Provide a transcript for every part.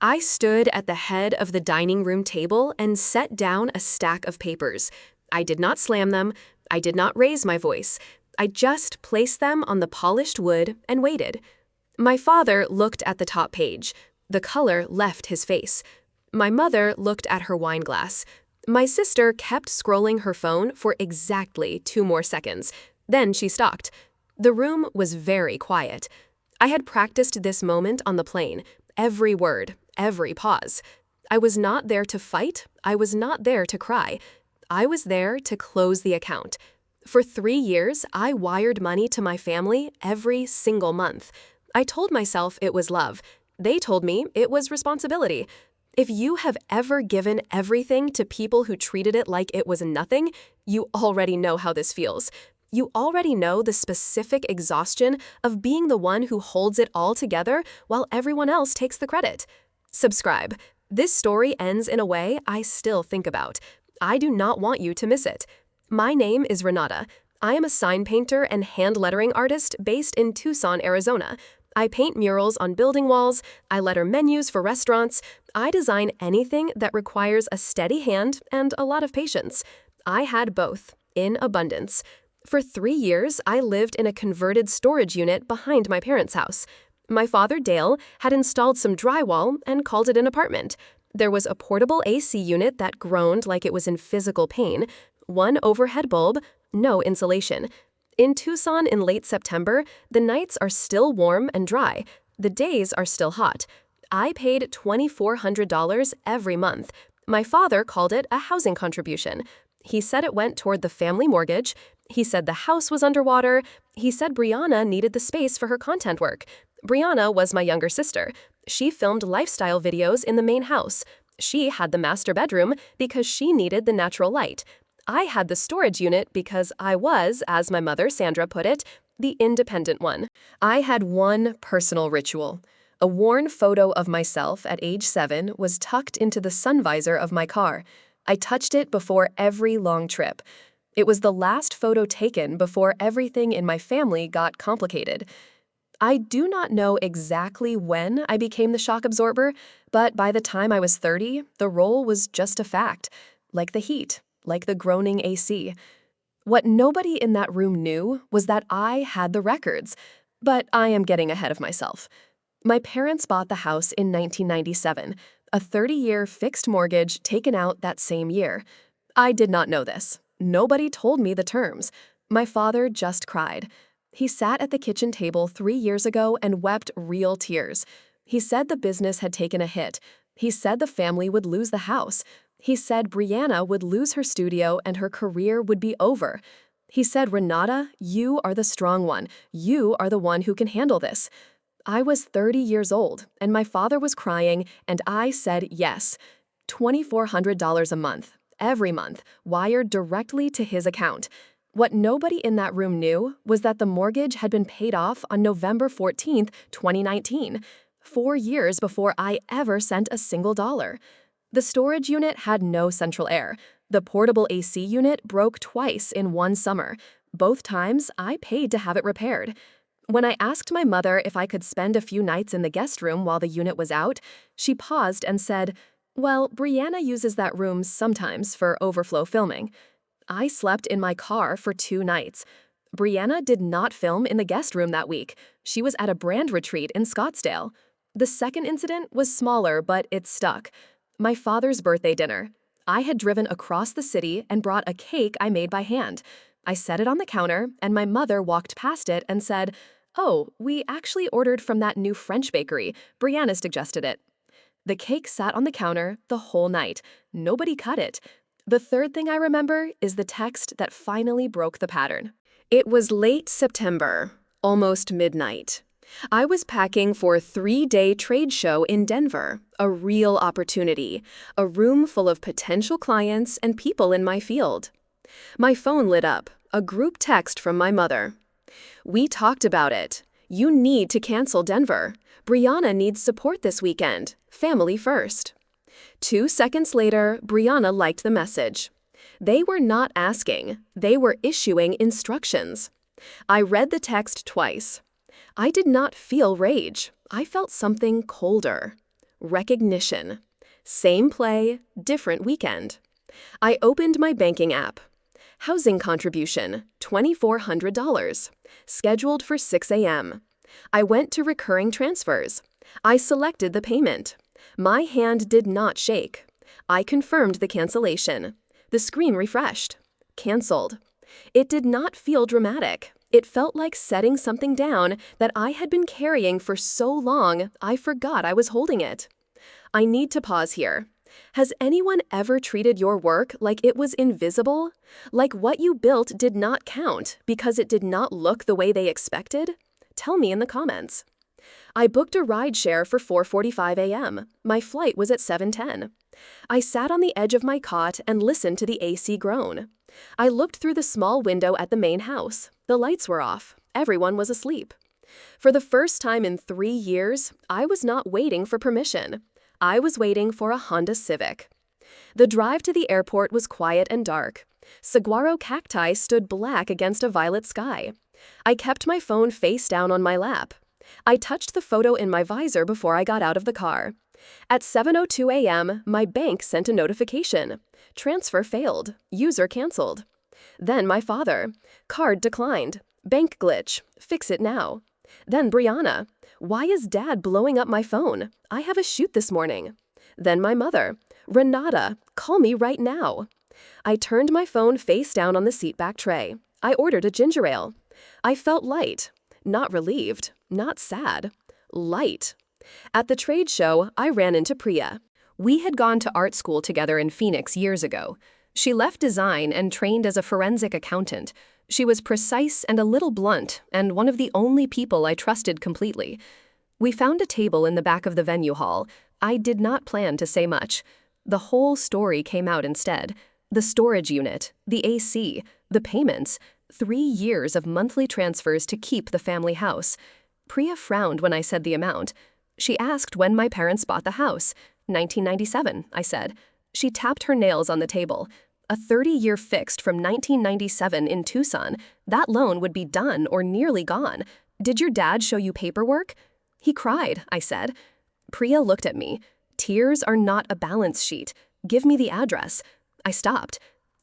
I stood at the head of the dining room table and set down a stack of papers. I did not slam them. I did not raise my voice. I just placed them on the polished wood and waited. My father looked at the top page. The color left his face. My mother looked at her wine glass. My sister kept scrolling her phone for exactly 2 more seconds. Then she stopped. The room was very quiet. I had practiced this moment on the plane. Every word, every pause. I was not there to fight. I was not there to cry. I was there to close the account. For 3 years, I wired money to my family every single month. I told myself it was love. They told me it was responsibility. If you have ever given everything to people who treated it like it was nothing, you already know how this feels. You already know the specific exhaustion of being the one who holds it all together while everyone else takes the credit. Subscribe. This story ends in a way I still think about. I do not want you to miss it. My name is Renata. I am a sign painter and hand lettering artist based in Tucson, Arizona. I paint murals on building walls, I letter menus for restaurants, I design anything that requires a steady hand and a lot of patience. I had both, in abundance. For 3 years, I lived in a converted storage unit behind my parents' house. My father, Dale, had installed some drywall and called it an apartment. There was a portable AC unit that groaned like it was in physical pain, one overhead bulb, no insulation. In Tucson in late September, the nights are still warm and dry. The days are still hot. I paid $2,400 every month. My father called it a housing contribution. He said it went toward the family mortgage. He said the house was underwater. He said Brianna needed the space for her content work. Brianna was my younger sister. She filmed lifestyle videos in the main house. She had the master bedroom because she needed the natural light. I had the storage unit because I was, as my mother Sandra put it, the independent one. I had one personal ritual. A worn photo of myself at age 7 was tucked into the sun visor of my car. I touched it before every long trip. It was the last photo taken before everything in my family got complicated. I do not know exactly when I became the shock absorber, but by the time I was 30, the role was just a fact, like the heat, like the groaning AC. What nobody in that room knew was that I had the records, but I am getting ahead of myself. My parents bought the house in 1997, a 30-year fixed mortgage taken out that same year. I did not know this. Nobody told me the terms. My father just cried. He sat at the kitchen table 3 years ago and wept real tears. He said the business had taken a hit. He said the family would lose the house. He said Brianna would lose her studio and her career would be over. He said, Renata, you are the strong one. You are the one who can handle this. I was 30 years old, and my father was crying, and I said yes. $2,400 a month, every month, wired directly to his account. What nobody in that room knew was that the mortgage had been paid off on November 14th, 2019, 4 years before I ever sent a single dollar. The storage unit had no central air. The portable AC unit broke twice in one summer. Both times, I paid to have it repaired. When I asked my mother if I could spend a few nights in the guest room while the unit was out, she paused and said, well, Brianna uses that room sometimes for overflow filming. I slept in my car for 2 nights. Brianna did not film in the guest room that week. She was at a brand retreat in Scottsdale. The second incident was smaller, but it stuck. My father's birthday dinner. I had driven across the city and brought a cake I made by hand. I set it on the counter, and my mother walked past it and said, oh, we actually ordered from that new French bakery. Brianna suggested it. The cake sat on the counter the whole night. Nobody cut it. The third thing I remember is the text that finally broke the pattern. It was late September, almost midnight. I was packing for a 3-day trade show in Denver, a real opportunity, a room full of potential clients and people in my field. My phone lit up, a group text from my mother. We talked about it. You need to cancel Denver. Brianna needs support this weekend. Family first. 2 seconds later, Brianna liked the message. They were not asking. They were issuing instructions. I read the text twice. I did not feel rage. I felt something colder. Recognition. Same play, different weekend. I opened my banking app. Housing contribution, $2,400. Scheduled for 6 a.m. I went to recurring transfers. I selected the payment. My hand did not shake. I confirmed the cancellation. The screen refreshed. Canceled. It did not feel dramatic. It felt like setting something down that I had been carrying for so long I forgot I was holding it. I need to pause here. Has anyone ever treated your work like it was invisible? Like what you built did not count because it did not look the way they expected? Tell me in the comments. I booked a rideshare for 4:45 a.m. My flight was at 7:10. I sat on the edge of my cot and listened to the AC groan. I looked through the small window at the main house. The lights were off. Everyone was asleep. For the first time in 3 years, I was not waiting for permission. I was waiting for a Honda Civic. The drive to the airport was quiet and dark. Saguaro cacti stood black against a violet sky. I kept my phone face down on my lap. I touched the photo in my visor before I got out of the car. At 7:02 a.m., my bank sent a notification. Transfer failed. User canceled. Then my father. Card declined. Bank glitch. Fix it now. Then Brianna. Why is Dad blowing up my phone? I have a shoot this morning. Then my mother. Renata, call me right now. I turned my phone face down on the seatback tray. I ordered a ginger ale. I felt light. Not relieved. Not sad. Light. At the trade show, I ran into Priya. We had gone to art school together in Phoenix years ago. She left design and trained as a forensic accountant. She was precise and a little blunt, and one of the only people I trusted completely. We found a table in the back of the venue hall. I did not plan to say much. The whole story came out instead. The storage unit, the AC, the payments, 3 years of monthly transfers to keep the family house. Priya frowned when I said the amount. She asked when my parents bought the house. 1997, I said. She tapped her nails on the table. A 30-year fixed from 1997 in Tucson. That loan would be done or nearly gone. Did your dad show you paperwork? He cried, I said. Priya looked at me. Tears are not a balance sheet. Give me the address. I stopped.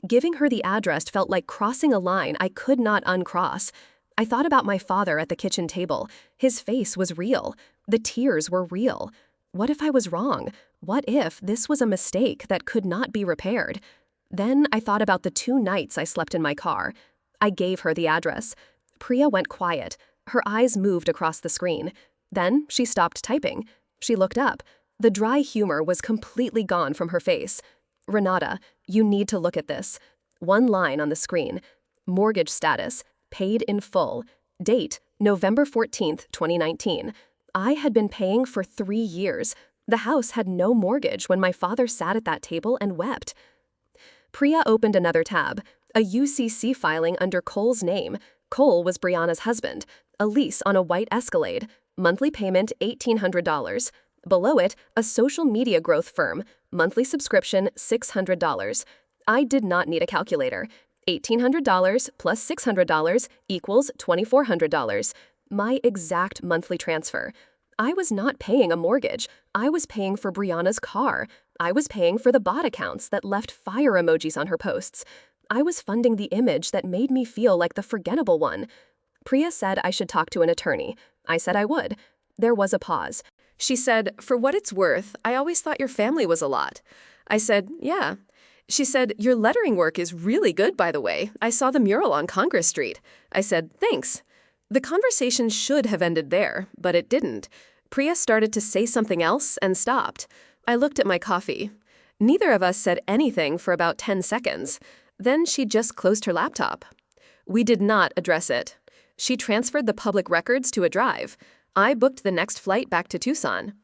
Giving her the address felt like crossing a line I could not uncross. I thought about my father at the kitchen table. His face was real. The tears were real. What if I was wrong? What if this was a mistake that could not be repaired? Then I thought about the 2 nights I slept in my car. I gave her the address. Priya went quiet. Her eyes moved across the screen. Then she stopped typing. She looked up. The dry humor was completely gone from her face. Renata, you need to look at this. 1 line on the screen. Mortgage status, paid in full. Date, November 14th, 2019. I had been paying for 3 years. The house had no mortgage when my father sat at that table and wept. Priya opened another tab, a UCC filing under Cole's name. Cole was Brianna's husband. A lease on a white Escalade. Monthly payment $1,800. Below it, a social media growth firm. Monthly subscription $600. I did not need a calculator. $1,800 plus $600 equals $2,400. My exact monthly transfer. I was not paying a mortgage. I was paying for Brianna's car. I was paying for the bot accounts that left fire emojis on her posts. I was funding the image that made me feel like the forgettable one. Priya said I should talk to an attorney. I said I would. There was a pause. She said, "For what it's worth, I always thought your family was a lot." I said, "Yeah." She said, "Your lettering work is really good, by the way. I saw the mural on Congress Street." I said, "Thanks." The conversation should have ended there, but it didn't. Priya started to say something else and stopped. I looked at my coffee. Neither of us said anything for about 10 seconds. Then she just closed her laptop. We did not address it. She transferred the public records to a drive. I booked the next flight back to Tucson.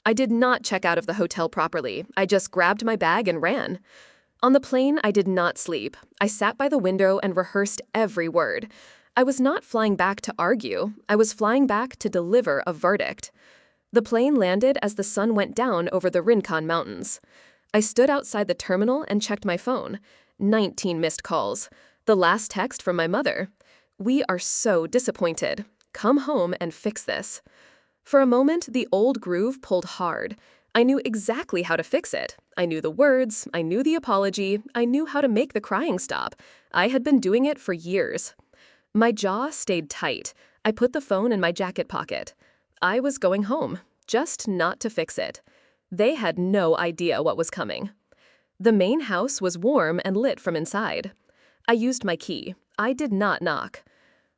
I did not check out of the hotel properly. I just grabbed my bag and ran. On the plane, I did not sleep. I sat by the window and rehearsed every word. I was not flying back to argue. I was flying back to deliver a verdict. The plane landed as the sun went down over the Rincon Mountains. I stood outside the terminal and checked my phone. 19 missed calls. The last text from my mother. "We are so disappointed. Come home and fix this." For a moment, the old groove pulled hard. I knew exactly how to fix it. I knew the words, I knew the apology, I knew how to make the crying stop. I had been doing it for years. My jaw stayed tight. I put the phone in my jacket pocket. I was going home, just not to fix it. They had no idea what was coming. The main house was warm and lit from inside. I used my key. I did not knock.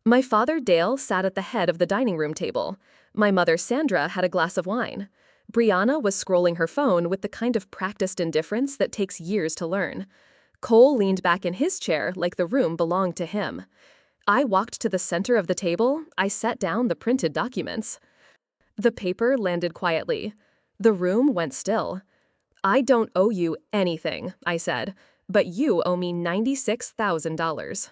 My father, Dale, sat at the head of the dining room table. My mother, Sandra, had a glass of wine. Brianna was scrolling her phone with the kind of practiced indifference that takes years to learn. Cole leaned back in his chair like the room belonged to him. I walked to the center of the table. I set down the printed documents. The paper landed quietly. The room went still. "I don't owe you anything," I said, "but you owe me $96,000.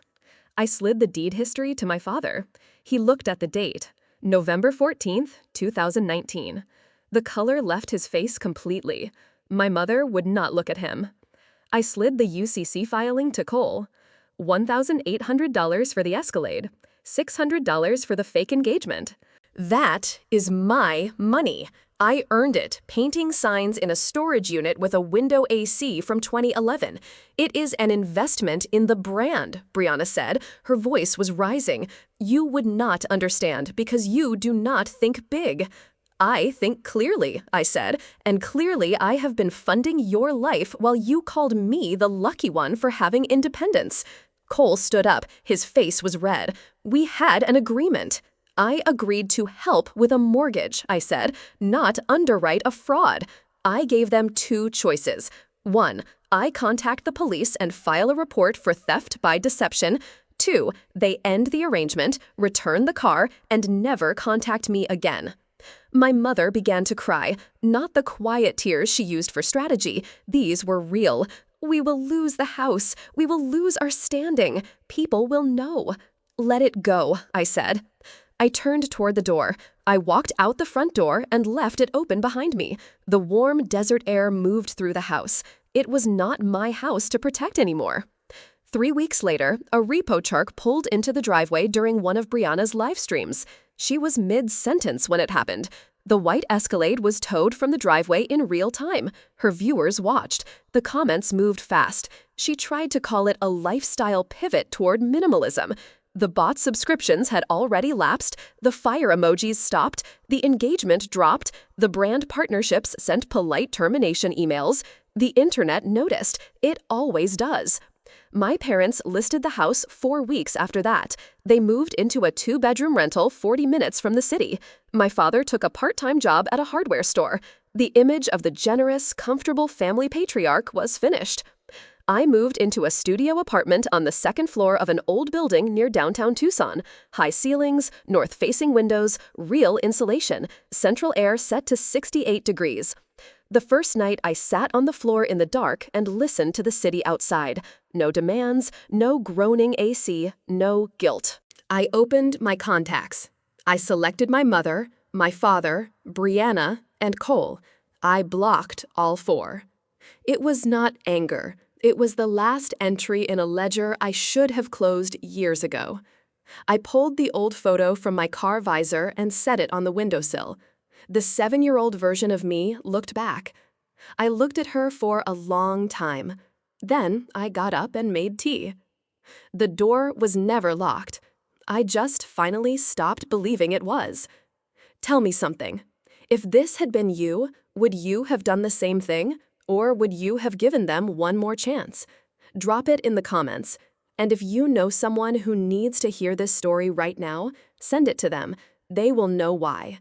I slid the deed history to my father. He looked at the date, November 14th, 2019. The color left his face completely. My mother would not look at him. I slid the UCC filing to Cole. $1,800 for the Escalade, $600 for the fake engagement. That is my money. I earned it painting signs in a storage unit with a window AC from 2011. It is an investment in the brand, Brianna said. Her voice was rising. You would not understand because you do not think big. I think clearly, I said, and clearly I have been funding your life while you called me the lucky one for having independence. Cole stood up. His face was red. We had an agreement. I agreed to help with a mortgage, I said, not underwrite a fraud. I gave them two choices. 1, I contact the police and file a report for theft by deception. 2, they end the arrangement, return the car, and never contact me again. My mother began to cry, not the quiet tears she used for strategy. These were real. We will lose the house. We will lose our standing. People will know. Let it go, I said. I turned toward the door. I walked out the front door and left it open behind me. The warm desert air moved through the house. It was not my house to protect anymore. 3 weeks later, a repo truck pulled into the driveway during one of Brianna's live streams. She was mid-sentence when it happened. The white Escalade was towed from the driveway in real time. Her viewers watched. The comments moved fast. She tried to call it a lifestyle pivot toward minimalism. The bot subscriptions had already lapsed, the fire emojis stopped, the engagement dropped, the brand partnerships sent polite termination emails. The internet noticed. It always does. My parents listed the house 4 weeks after that. They moved into a 2-bedroom rental 40 minutes from the city. My father took a part-time job at a hardware store. The image of the generous, comfortable family patriarch was finished. I moved into a studio apartment on the 2nd floor of an old building near downtown Tucson. High ceilings, north-facing windows, real insulation, central air set to 68 degrees. The first night I sat on the floor in the dark and listened to the city outside. No demands, no groaning AC, no guilt. I opened my contacts. I selected my mother, my father, Brianna, and Cole. I blocked all 4. It was not anger. It was the last entry in a ledger I should have closed years ago. I pulled the old photo from my car visor and set it on the windowsill. The 7-year-old version of me looked back. I looked at her for a long time. Then I got up and made tea. The door was never locked. I just finally stopped believing it was. Tell me something. If this had been you, would you have done the same thing? Or would you have given them one more chance? Drop it in the comments. And if you know someone who needs to hear this story right now, send it to them. They will know why.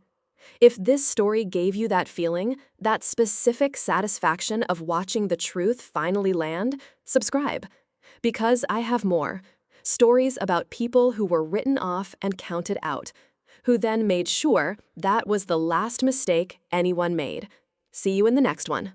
If this story gave you that feeling, that specific satisfaction of watching the truth finally land, subscribe. Because I have more. Stories about people who were written off and counted out, who then made sure that was the last mistake anyone made. See you in the next one.